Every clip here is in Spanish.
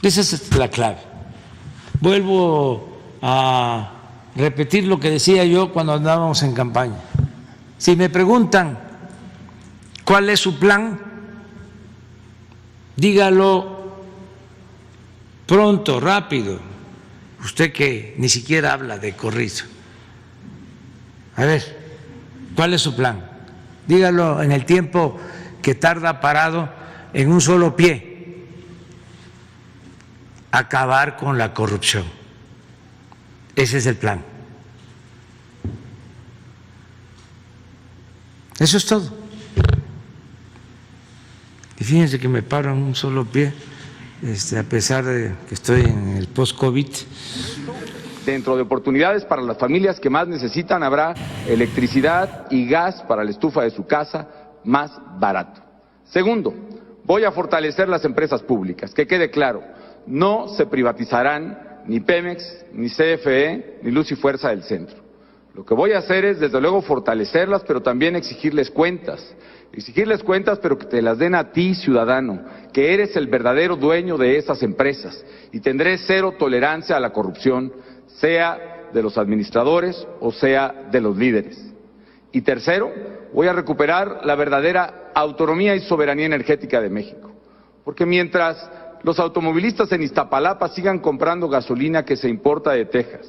Esa es la clave. Vuelvo a repetir lo que decía yo cuando andábamos en campaña. Si me preguntan cuál es su plan, dígalo pronto, rápido. Usted que ni siquiera habla de corrido. A ver, ¿cuál es su plan? Dígalo en el tiempo que tarda parado en un solo pie. Acabar con la corrupción. Ese es el plan. Eso es todo. Y fíjense que me paro en un solo pie, a pesar de que estoy en el post-COVID. Dentro de oportunidades para las familias que más necesitan, habrá electricidad y gas para la estufa de su casa más barato. Segundo, voy a fortalecer las empresas públicas. Que quede claro, no se privatizarán ni Pemex, ni CFE, ni Luz y Fuerza del Centro. Lo que voy a hacer es, desde luego, fortalecerlas, pero también exigirles cuentas. Exigirles cuentas, pero que te las den a ti, ciudadano, que eres el verdadero dueño de esas empresas. Y tendré cero tolerancia a la corrupción, sea de los administradores o sea de los líderes. Y tercero, voy a recuperar la verdadera autonomía y soberanía energética de México. Porque mientras los automovilistas en Iztapalapa sigan comprando gasolina que se importa de Texas,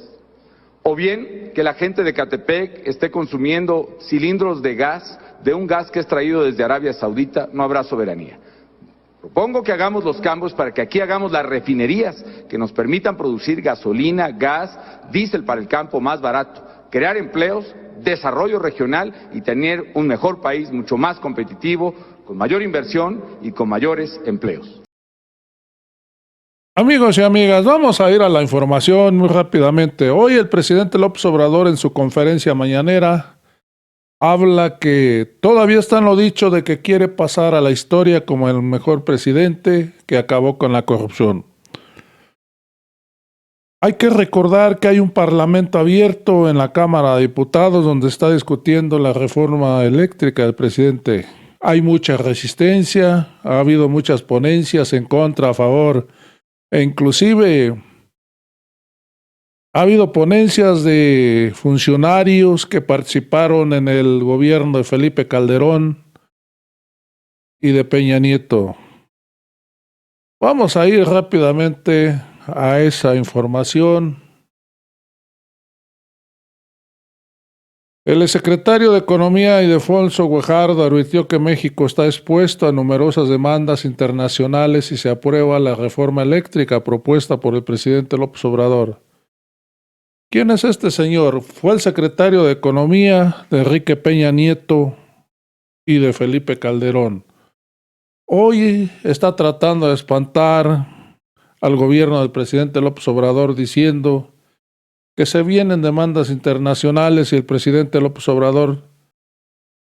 o bien que la gente de Catepec esté consumiendo cilindros de gas, de un gas que es traído desde Arabia Saudita, no habrá soberanía. Propongo que hagamos los cambios para que aquí hagamos las refinerías que nos permitan producir gasolina, gas, diésel para el campo más barato, crear empleos, desarrollo regional y tener un mejor país mucho más competitivo, con mayor inversión y con mayores empleos. Amigos y amigas, vamos a ir a la información muy rápidamente. Hoy el presidente López Obrador en su conferencia mañanera habla que todavía está en lo dicho de que quiere pasar a la historia como el mejor presidente que acabó con la corrupción. Hay que recordar que hay un parlamento abierto en la Cámara de Diputados donde está discutiendo la reforma eléctrica del presidente. Hay mucha resistencia, ha habido muchas ponencias en contra, a favor, e inclusive ha habido ponencias de funcionarios que participaron en el gobierno de Felipe Calderón y de Peña Nieto. Vamos a ir rápidamente a esa información. El secretario de Economía Ildefonso Guajardo advirtió que México está expuesto a numerosas demandas internacionales si se aprueba la reforma eléctrica propuesta por el presidente López Obrador. ¿Quién es este señor? Fue el secretario de Economía de Enrique Peña Nieto y de Felipe Calderón. Hoy está tratando de espantar al gobierno del presidente López Obrador diciendo que se vienen demandas internacionales y el presidente López Obrador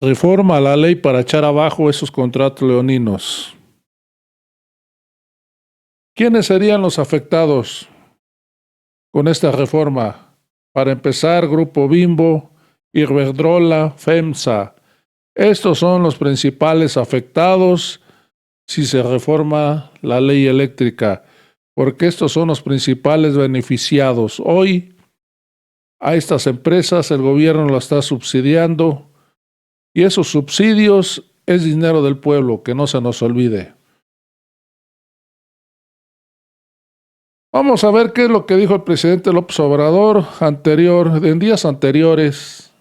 reforma la ley para echar abajo esos contratos leoninos. ¿Quiénes serían los afectados con esta reforma? Para empezar, Grupo Bimbo, Iberdrola, FEMSA. Estos son los principales afectados si se reforma la ley eléctrica, porque estos son los principales beneficiados. Hoy a estas empresas el gobierno lo está subsidiando y esos subsidios es dinero del pueblo, que no se nos olvide. Vamos a ver qué es lo que dijo el presidente López Obrador en días anteriores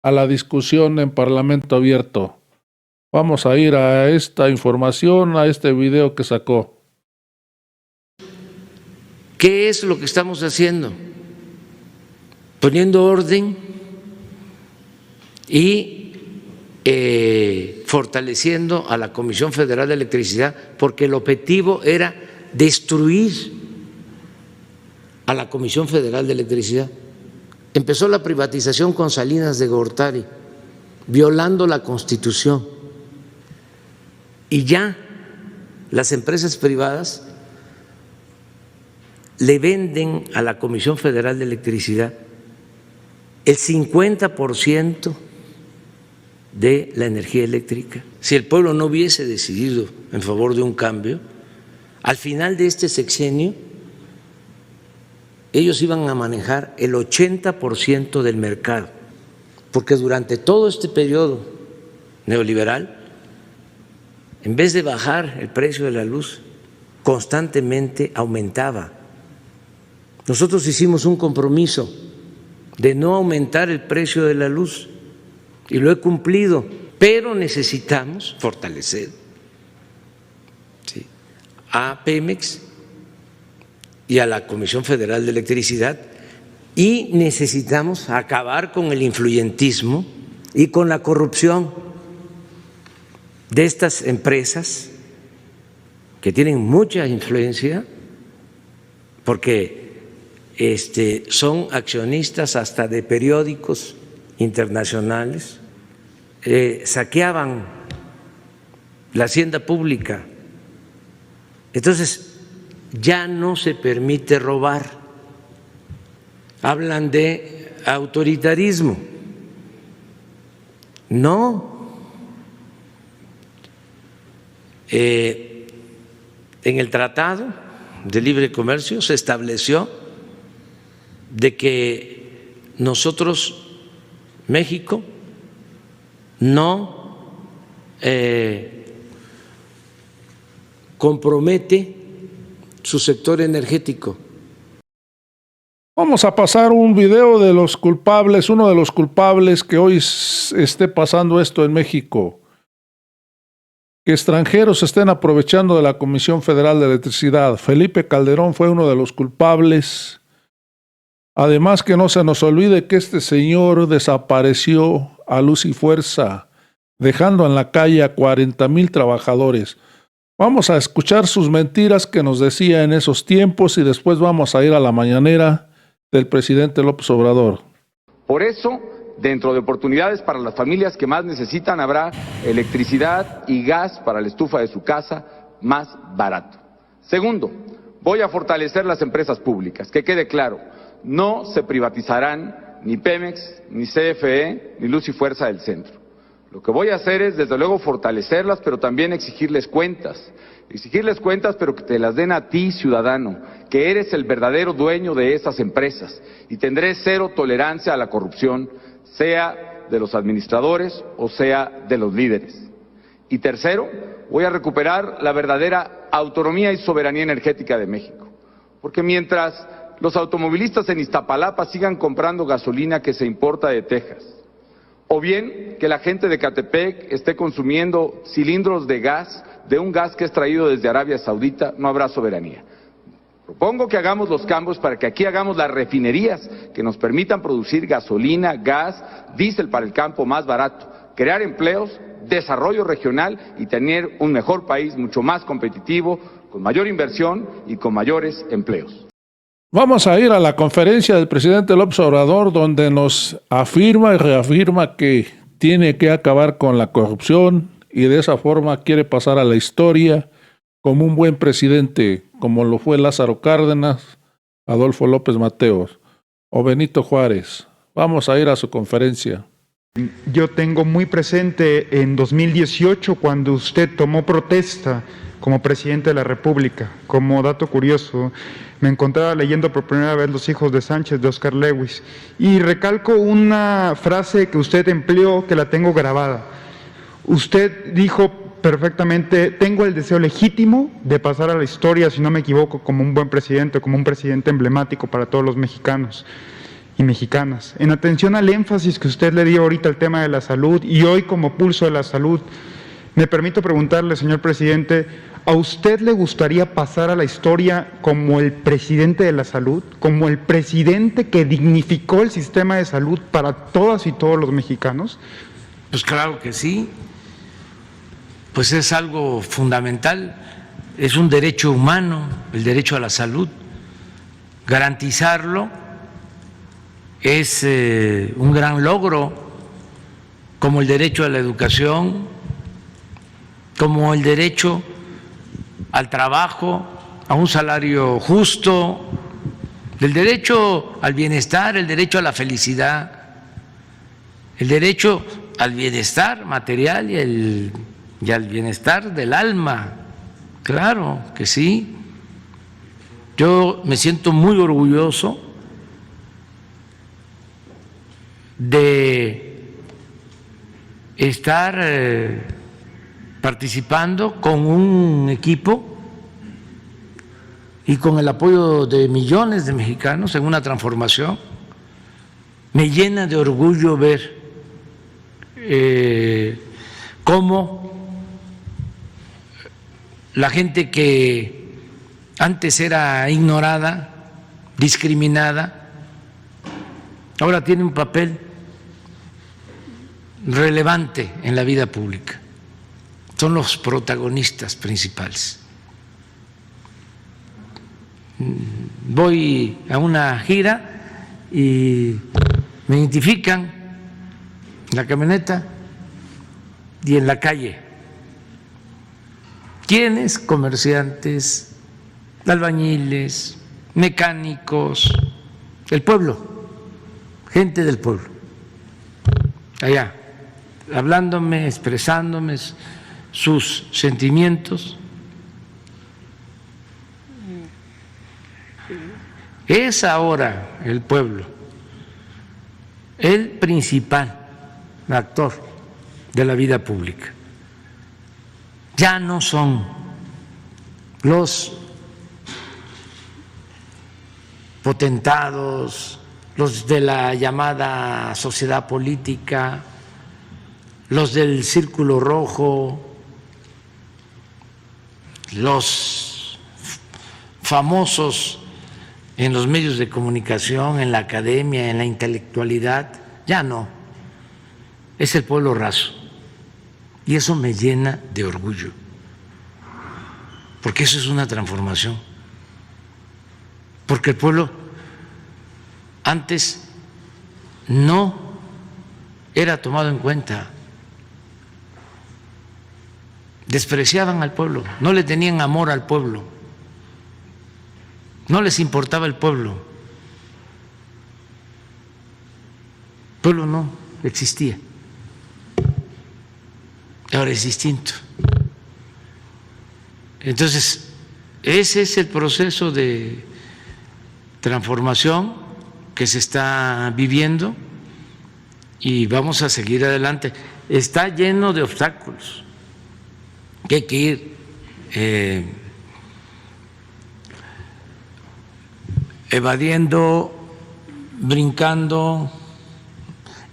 a la discusión en Parlamento Abierto. Vamos a ir a esta información, a este video que sacó. ¿Qué es lo que estamos haciendo? Poniendo orden y fortaleciendo a la Comisión Federal de Electricidad, porque el objetivo era destruir a la Comisión Federal de Electricidad. Empezó la privatización con Salinas de Gortari, violando la Constitución. Y ya las empresas privadas le venden a la Comisión Federal de Electricidad el 50% de la energía eléctrica. Si el pueblo no hubiese decidido en favor de un cambio, Al final de este sexenio, ellos iban a manejar el 80% del mercado, porque durante todo este periodo neoliberal, en vez de bajar el precio de la luz, constantemente aumentaba. Nosotros hicimos un compromiso de no aumentar el precio de la luz y lo he cumplido, pero necesitamos fortalecer a Pemex y a la Comisión Federal de Electricidad, y necesitamos acabar con el influyentismo y con la corrupción de estas empresas que tienen mucha influencia, porque son accionistas hasta de periódicos internacionales, saqueaban la hacienda pública. Entonces, ya no se permite robar. Hablan de autoritarismo. No. En el Tratado de Libre Comercio se estableció de que nosotros, México, no compromete su sector energético. Vamos a pasar un video de los culpables, uno de los culpables que hoy esté pasando esto en México. Que extranjeros estén aprovechando de la Comisión Federal de Electricidad. Felipe Calderón fue uno de los culpables. Además, que no se nos olvide que este señor desapareció a luz y fuerza, dejando en la calle a 40,000 trabajadores. Vamos a escuchar sus mentiras que nos decía en esos tiempos y después vamos a ir a la mañanera del presidente López Obrador. Por eso, dentro de oportunidades para las familias que más necesitan, habrá electricidad y gas para la estufa de su casa más barato. Segundo, voy a fortalecer las empresas públicas. Que quede claro, no se privatizarán ni Pemex, ni CFE, ni Luz y Fuerza del Centro. Lo que voy a hacer es, desde luego, fortalecerlas, pero también exigirles cuentas. Exigirles cuentas, pero que te las den a ti, ciudadano, que eres el verdadero dueño de esas empresas. Y tendré cero tolerancia a la corrupción, sea de los administradores o sea de los líderes. Y tercero, voy a recuperar la verdadera autonomía y soberanía energética de México. Porque mientras los automovilistas en Iztapalapa sigan comprando gasolina que se importa de Texas, o bien que la gente de Catepec esté consumiendo cilindros de gas, de un gas que es traído desde Arabia Saudita, no habrá soberanía. Propongo que hagamos los cambios para que aquí hagamos las refinerías que nos permitan producir gasolina, gas, diésel para el campo más barato, crear empleos, desarrollo regional y tener un mejor país mucho más competitivo, con mayor inversión y con mayores empleos. Vamos a ir a la conferencia del presidente López Obrador, donde nos afirma y reafirma que tiene que acabar con la corrupción y de esa forma quiere pasar a la historia como un buen presidente, como lo fue Lázaro Cárdenas, Adolfo López Mateos o Benito Juárez. Vamos a ir a su conferencia. Yo tengo muy presente en 2018 cuando usted tomó protesta como presidente de la República. Como dato curioso, me encontraba leyendo por primera vez Los hijos de Sánchez de Oscar Lewis y recalco una frase que usted empleó que la tengo grabada. Usted dijo perfectamente: tengo el deseo legítimo de pasar a la historia, si no me equivoco, como un buen presidente, como un presidente emblemático para todos los mexicanos y mexicanas. En atención al énfasis que usted le dio ahorita al tema de la salud y hoy como pulso de la salud, me permito preguntarle, señor presidente, ¿a usted le gustaría pasar a la historia como el presidente de la salud, como el presidente que dignificó el sistema de salud para todas y todos los mexicanos? Pues claro que sí, pues es algo fundamental, es un derecho humano, el derecho a la salud. Garantizarlo es un gran logro, como el derecho a la educación, como el derecho al trabajo, a un salario justo, el derecho al bienestar, el derecho a la felicidad, el derecho al bienestar material y al bienestar del alma, Claro que sí. Yo me siento muy orgulloso de estar participando con un equipo y con el apoyo de millones de mexicanos en una transformación. Me llena de orgullo ver cómo la gente que antes era ignorada, discriminada, ahora tiene un papel relevante en la vida pública. Son los protagonistas principales. Voy a una gira y me identifican en la camioneta y en la calle. ¿Quiénes? Comerciantes, albañiles, mecánicos, el pueblo, gente del pueblo, allá, hablándome, expresándome sus sentimientos. Es ahora el pueblo el principal actor de la vida pública. Ya no son los potentados, los de la llamada sociedad política, los del círculo rojo, los famosos en los medios de comunicación, en la academia, en la intelectualidad. Ya no, es el pueblo raso. Y eso me llena de orgullo, porque eso es una transformación. Porque el pueblo antes no era tomado en cuenta, despreciaban al pueblo, no le tenían amor al pueblo, no les importaba el pueblo. El pueblo no existía. Ahora es distinto. Entonces, ese es el proceso de transformación que se está viviendo y vamos a seguir adelante. Está lleno de obstáculos que hay que ir evadiendo, brincando,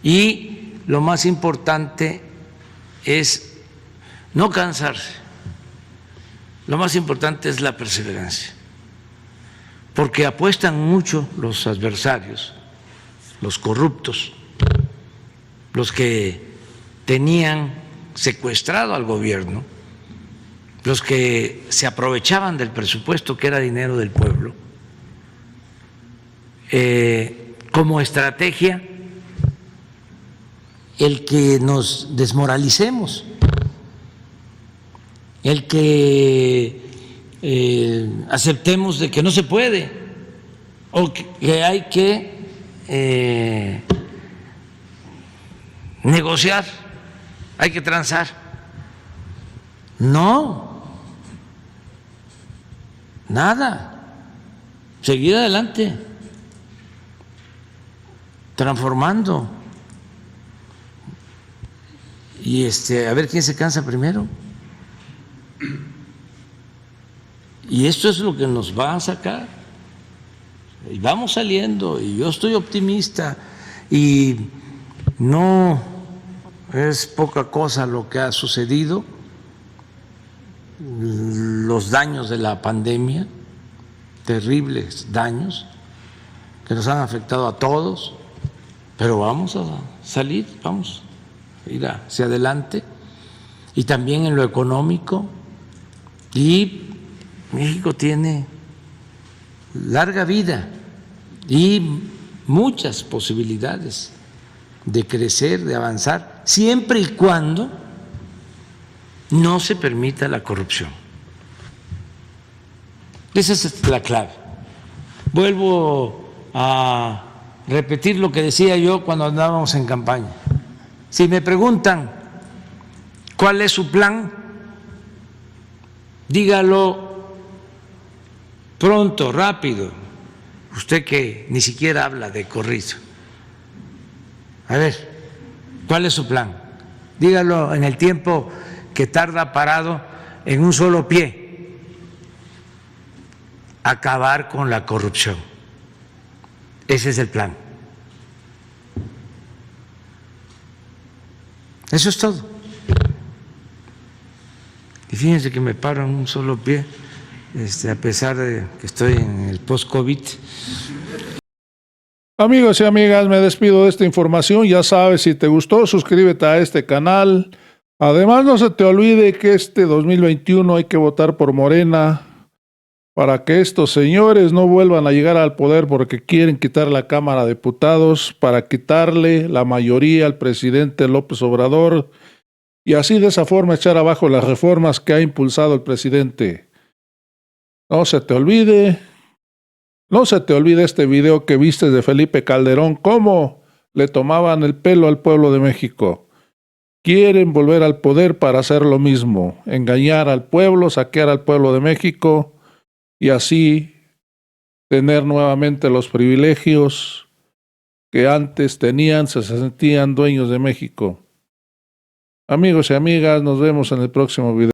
y lo más importante es no cansarse. Lo más importante es la perseverancia, porque apuestan mucho los adversarios, los corruptos, los que tenían secuestrado al gobierno, los que se aprovechaban del presupuesto que era dinero del pueblo, como estrategia el que nos desmoralicemos, el que aceptemos de que no se puede o que hay que negociar, hay que transar. No, nada, seguir adelante, transformando y a ver quién se cansa primero. Y esto es lo que nos va a sacar. Y vamos saliendo, y yo estoy optimista, y no es poca cosa lo que ha sucedido, los daños de la pandemia, terribles daños que nos han afectado a todos, pero vamos a salir, vamos a ir hacia adelante, y también en lo económico. Y México tiene larga vida y muchas posibilidades de crecer, de avanzar, siempre y cuando no se permita la corrupción. Esa es la clave. Vuelvo a repetir lo que decía yo cuando andábamos en campaña. Si me preguntan cuál es su plan, dígalo pronto, rápido. Usted que ni siquiera habla de corrido. A ver, ¿cuál es su plan? Dígalo en el tiempo que tarda parado en un solo pie. Acabar con la corrupción. Ese es el plan. Eso es todo. Y fíjense que me paro en un solo pie, a pesar de que estoy en el post-COVID. Amigos y amigas, me despido de esta información. Ya sabes, si te gustó, suscríbete a este canal. Además, no se te olvide que este 2021 hay que votar por Morena para que estos señores no vuelvan a llegar al poder porque quieren quitar la Cámara de Diputados, para quitarle la mayoría al presidente López Obrador y así de esa forma echar abajo las reformas que ha impulsado el presidente. No se te olvide este video que viste de Felipe Calderón, cómo le tomaban el pelo al pueblo de México. Quieren volver al poder para hacer lo mismo, engañar al pueblo, saquear al pueblo de México y así tener nuevamente los privilegios que antes tenían, se sentían dueños de México. Amigos y amigas, nos vemos en el próximo video.